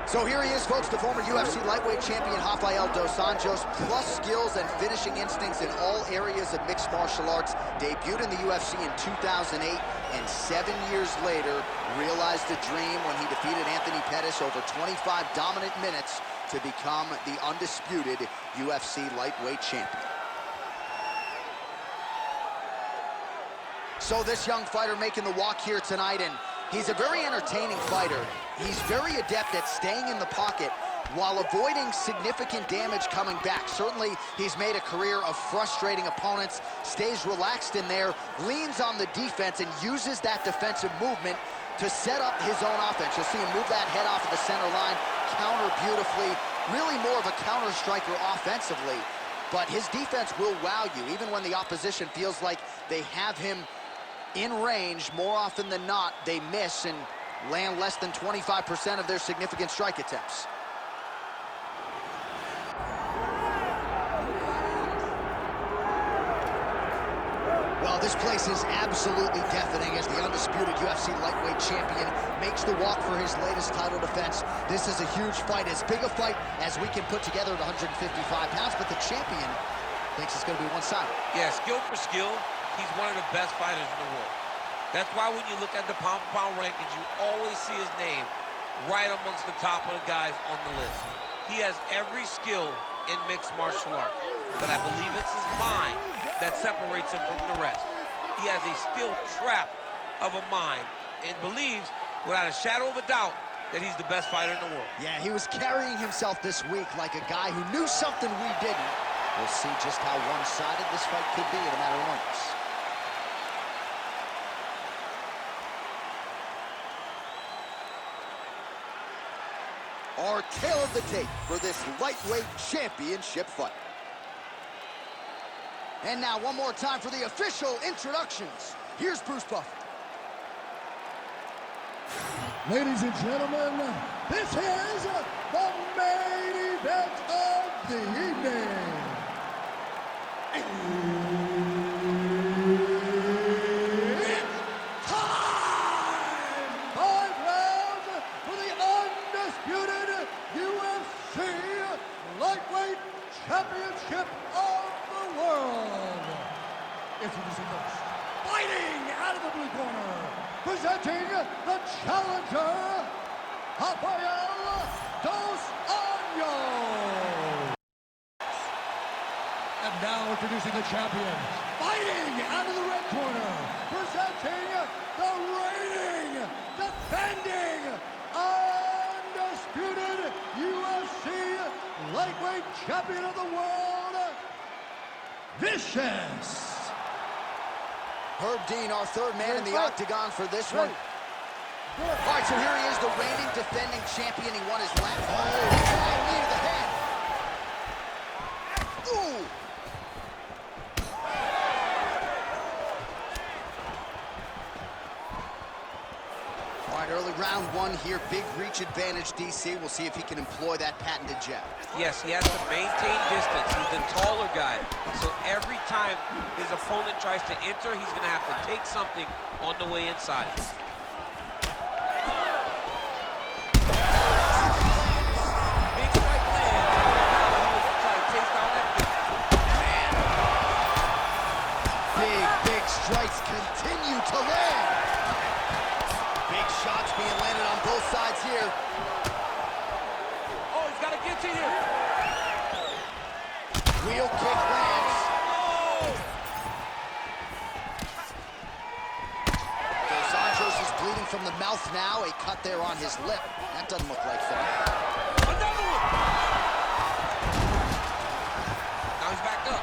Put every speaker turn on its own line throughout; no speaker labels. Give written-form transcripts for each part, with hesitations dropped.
So here he is, folks, the former UFC lightweight champion Rafael dos Anjos, plus skills and finishing instincts in all areas of mixed martial arts. Debuted in the UFC in 2008, and 7 years later, realized a dream when he defeated Anthony Pettis over 25 dominant minutes to become the undisputed UFC lightweight champion. So this young fighter making the walk here tonight, and he's a very entertaining fighter. He's very adept at staying in the pocket while avoiding significant damage coming back. Certainly, he's made a career of frustrating opponents, stays relaxed in there, leans on the defense, and uses that defensive movement to set up his own offense. You'll see him move that head off of the center line, counter beautifully, really more of a counter striker offensively. But his defense will wow you, even when the opposition feels like they have him in range. More often than not, they miss and land less than 25% of their significant strike attempts. Well, this place is absolutely deafening as the undisputed UFC lightweight champion makes the walk for his latest title defense. This is a huge fight, as big a fight as we can put together at 155 pounds, but the champion thinks it's going to be one-sided.
Yeah, skill for skill, he's one of the best fighters in the world. That's why when you look at the pound-for-pound rankings, you always see his name right amongst the top of the guys on the list. He has every skill in mixed martial arts, but I believe it's his mind that separates him from the rest. He has a skill trap of a mind and believes, without a shadow of a doubt, that he's the best fighter in the world.
Yeah, he was carrying himself this week like a guy who knew something we didn't. We'll see just how one-sided this fight could be in a matter of moments. Our tale of the tape for this lightweight championship fight. And now one more time for the official introductions. Here's Bruce Buffer.
Ladies and gentlemen, this is the main event of the evening. It's time! 5 rounds for the undisputed UFC lightweight championship of the world. Introducing first, fighting out of the blue corner, presenting the challenger, Rafael dos Anjos. And now introducing the champion, fighting out of the red corner, presenting the reigning, defending, undisputed UFC lightweight champion of the world, Vicious.
Herb Dean, our third man in the octagon for this one. All right, so here he is, the reigning, defending champion. He won his last. Oh, knee to the head. Ooh. All right, early round one here. Big reach advantage, DC. We'll see if he can employ that patented jab.
Yes, he has to maintain distance. He's the taller guy. So every time his opponent tries to enter, he's going to have to take something on the way inside. Big strike land. Try to chase down that
Man. Big strikes continue to land. Big shots being landed on both sides here.
Oh, he's got to get to you.
Wheel kick lands. Dos Anjos is bleeding from the mouth now. A cut there on his lip. That doesn't look like fun.
Another one. Now he's backed up.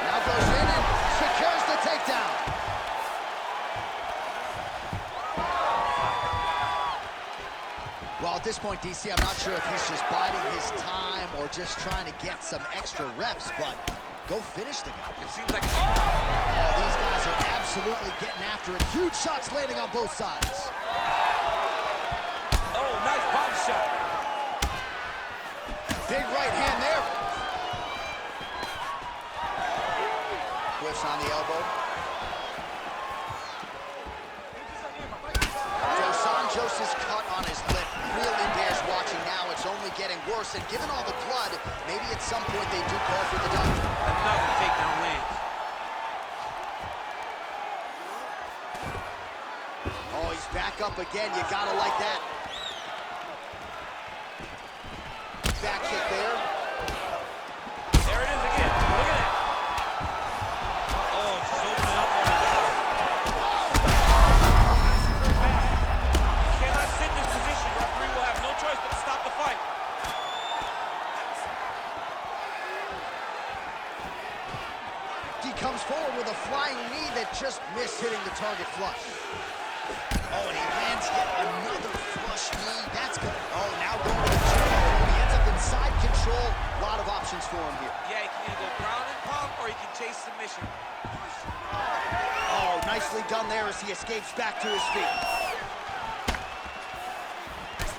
Now goes in and secures the takedown. Well, at this point, DC, I'm not sure if he's just biding his time or just trying to get some extra reps, but go finish the guy.
It seems like...
Oh, these guys are absolutely getting after it. Huge shots landing on both sides.
Oh, nice body shot.
Big right hand there. Whiffs on the elbow. ferocious cut on his lip really bears watching now. It's only getting worse, and given all the blood, maybe at some point they do call for the doctor.
Another takedown wins.
Oh, he's back up again. You gotta like that. Back kick there.
There it is again. Look at it. Oh, so up on the top. You cannot sit in this position. Referee will have no choice but to stop the fight.
He comes forward with a flying knee that just missed hitting the target flush. Oh, and he lands yet another flush knee. That's good. Oh, now going to the chin. He ends up inside control. A lot of options for him here.
Yeah, he can either go ground and pound or he can chase submission.
Oh, nicely done there as he escapes back to his feet.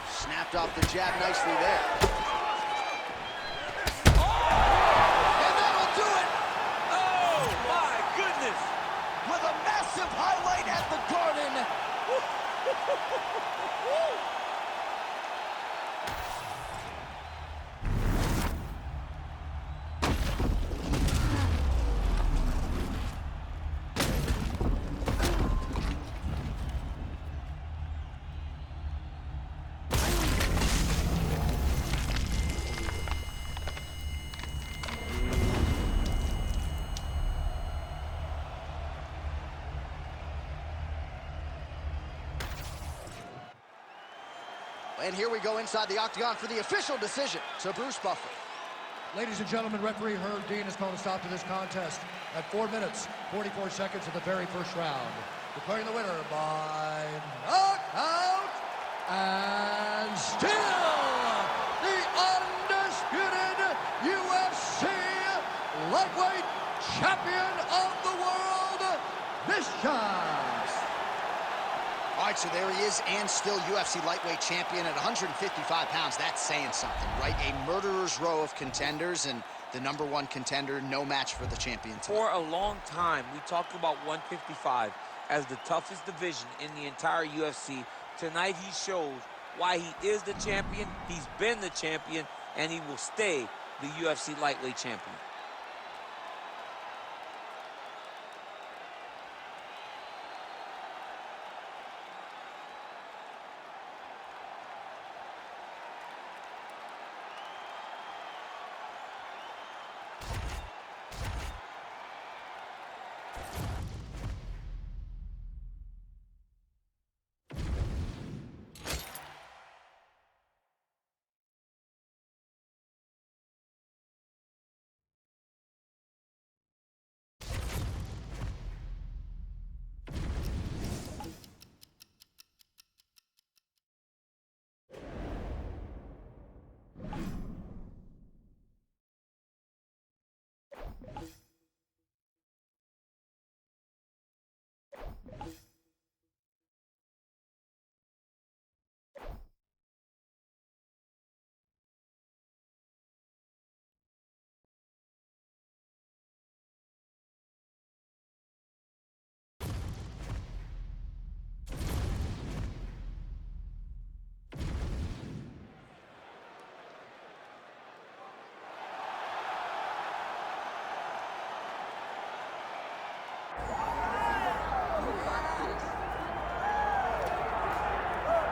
Snapped off the jab nicely there.
And that'll do it! Oh, my goodness!
With a massive highlight at the Garden. And here we go inside the octagon for the official decision to Bruce Buffer.
Ladies and gentlemen, referee Herb Dean has called a stop to this contest at 4 minutes, 44 seconds of the very first round. Declaring the winner by knockout and still the undisputed UFC lightweight champion of the world, Vicious.
All right, so there he is, and still UFC lightweight champion at 155 pounds. That's saying something, right? A murderer's row of contenders, and the #1 contender, no match for the champion tonight.
For a long time, we talked about 155 as the toughest division in the entire UFC. Tonight, he shows why he is the champion, he's been the champion, and he will stay the UFC lightweight champion.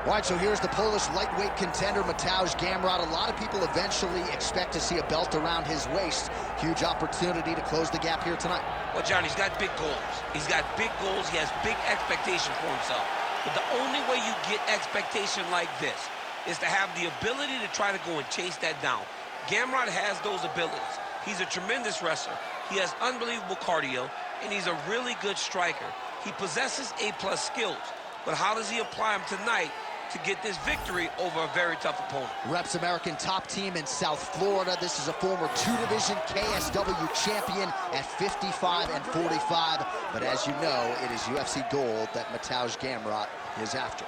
All right, so here's the Polish lightweight contender, Mateusz Gamrot. A lot of people eventually expect to see a belt around his waist. Huge opportunity to close the gap here tonight.
Well, John, he's got big goals. He's got big goals. He has big expectation for himself. But the only way you get expectation like this is to have the ability to try to go and chase that down. Gamrot has those abilities. He's a tremendous wrestler. He has unbelievable cardio, and he's a really good striker. He possesses A+ skills. But how does he apply them tonight to get this victory over a very tough opponent?
Reps American top team in South Florida. This is a former 2-division KSW champion at 55 and 45. But as you know, it is UFC gold that Mateusz Gamrot is after.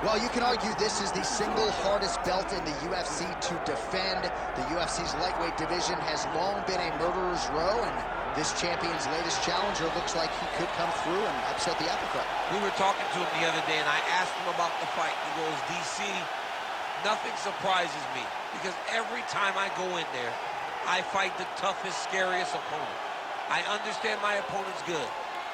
Well, you can argue this is the single hardest belt in the UFC to defend. The UFC's lightweight division has long been a murderer's row, and this champion's latest challenger looks like he could come through and upset the apple cart.
We were talking to him the other day, and I asked him about the fight. He goes, DC, nothing surprises me, because every time I go in there, I fight the toughest, scariest opponent. I understand my opponent's good,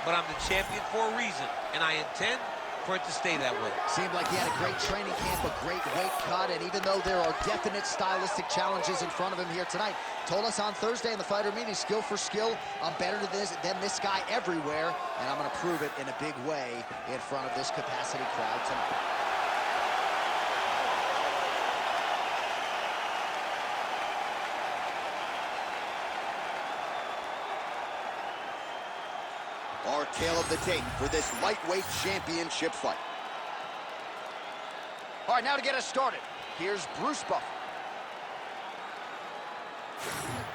but I'm the champion for a reason, and I intend for it to stay that way.
Seemed like he had a great training camp, a great weight cut, and even though there are definite stylistic challenges in front of him here tonight, told us on Thursday in the fighter meeting, skill for skill, I'm better than this guy everywhere, and I'm going to prove it in a big way in front of this capacity crowd tonight. Our tale of the tape for this lightweight championship fight. All right, now to get us started, here's Bruce Buffer.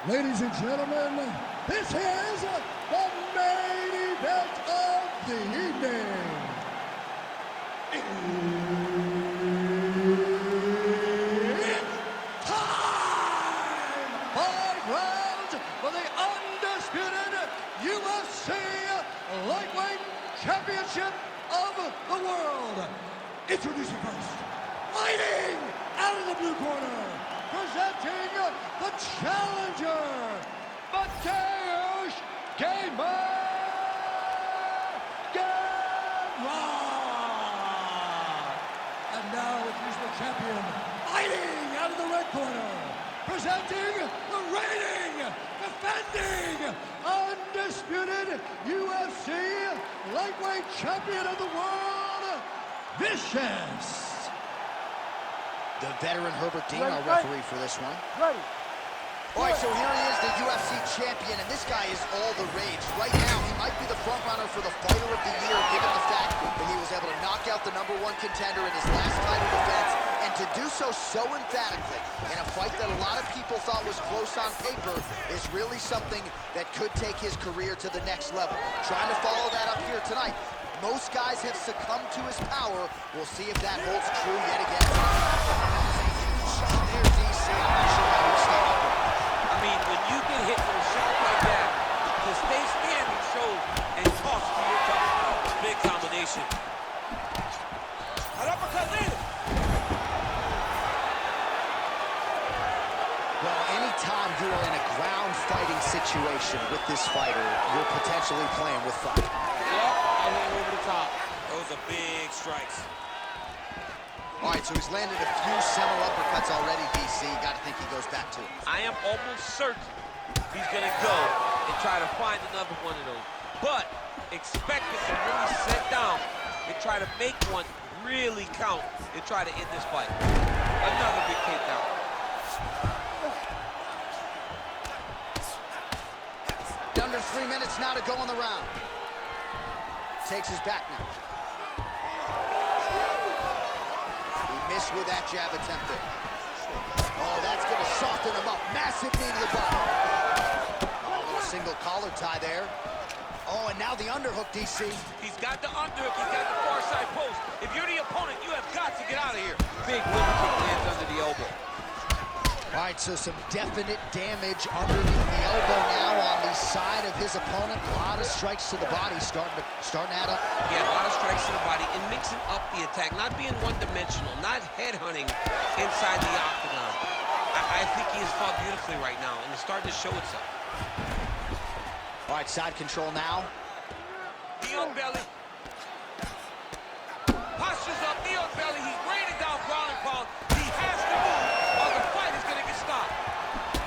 Ladies and gentlemen, this is the main event of the evening. It's time! 5 rounds for the undisputed UFC Lightweight Championship of the world. Introducing first, fighting out of the blue corner, presenting the challenger, Mateusz Gamer Gamrot. And now introducing the champion, fighting out of the red corner, presenting the reigning, defending, undisputed UFC Lightweight Champion of the world, Vicious.
The veteran Herbert Dean, our referee for this one.
Ready.
All right, so here he is, the UFC champion, and this guy is all the rage. Right now, he might be the front runner for the fighter of the year, given the fact that he was able to knock out the #1 contender in his last title defense, and to do so emphatically in a fight that a lot of people thought was close on paper is really something that could take his career to the next level. Trying to follow that up here tonight. Most guys have succumbed to his power. We'll see if that holds true yet again. There, DC. I'm not sure how he stayed up with it.
I mean, when you get hit with a shot like that, to stay standing shows and toss to your top. Big combination. An uppercut leader.
Well, anytime you are in a ground fighting situation with this fighter, you're potentially playing with fire.
And then over the top. Those are big strikes.
All right, so he's landed a few seminal uppercuts already, DC. Got to think he goes back to it.
I am almost certain he's going to go and try to find another one of those. But expect him to really sit down and try to make one really count and try to end this fight. Another big takedown.
Under 3 minutes now to go in the round. Takes his back now. He missed with that jab attempt there. Oh, that's going to soften him up. Massive knee to the body. Oh, a little single collar tie there. Oh, and now the underhook, DC.
He's got the underhook. He's got the far side post. If you're the opponent, you have got to get out of here. Big whip kick lands under the elbow.
All right, so some definite damage underneath the elbow now on the side of his opponent. A lot of strikes to the body starting to add up.
Yeah, a lot of strikes to the body and mixing up the attack, not being one-dimensional, not headhunting inside the octagon. I think he has fought beautifully right now, and it's starting to show itself.
All right, side control now.
Knee on belly. Postures up, knee on belly. He's raining down ground and pound. He has to move, or the fight is going to get stopped.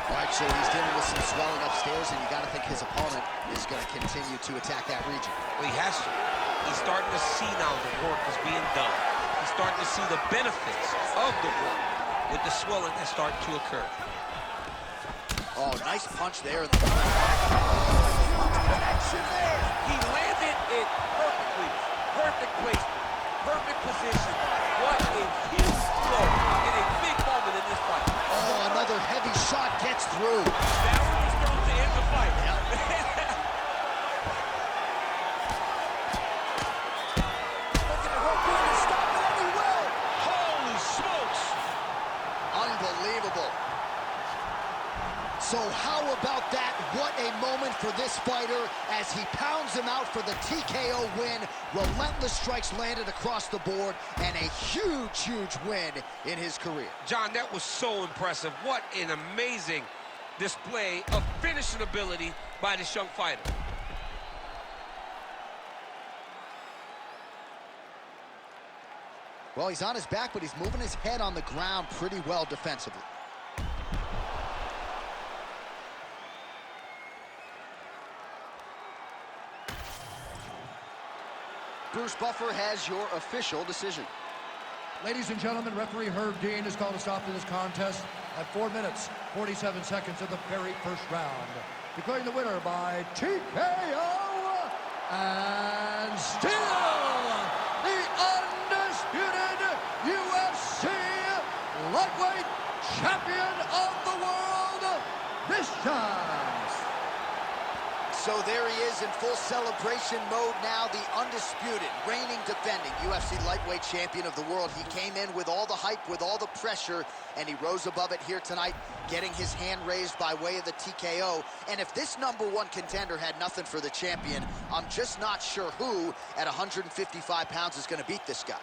All right, so he's dealing with some swelling upstairs, and you got to think his opponent is going to continue to attack that region.
Well, he has to. He's starting to see now the work is being done. He's starting to see the benefits of the work with the swelling that's starting to occur.
Oh, nice punch there. Connection there.
He landed it perfectly. Perfect placement. Perfect position. What a huge blow in a big moment in this fight.
Oh, another heavy shot gets through.
That one was thrown to end the fight.
Yep. this fighter as he pounds him out for the TKO win. Relentless strikes landed across the board, and a huge, huge win in his career.
John, that was so impressive. What an amazing display of finishing ability by this young fighter.
Well, he's on his back, but he's moving his head on the ground pretty well defensively. Bruce Buffer has your official decision.
Ladies and gentlemen, referee Herb Dean has called a stop to this contest at 4 minutes, 47 seconds of the very first round. Declaring the winner by TKO and still the undisputed UFC lightweight champion of the world, this time.
So there he is in full celebration mode now, the undisputed, reigning, defending UFC lightweight champion of the world. He came in with all the hype, with all the pressure, and he rose above it here tonight, getting his hand raised by way of the TKO. And if this #1 contender had nothing for the champion, I'm just not sure who at 155 pounds is going to beat this guy.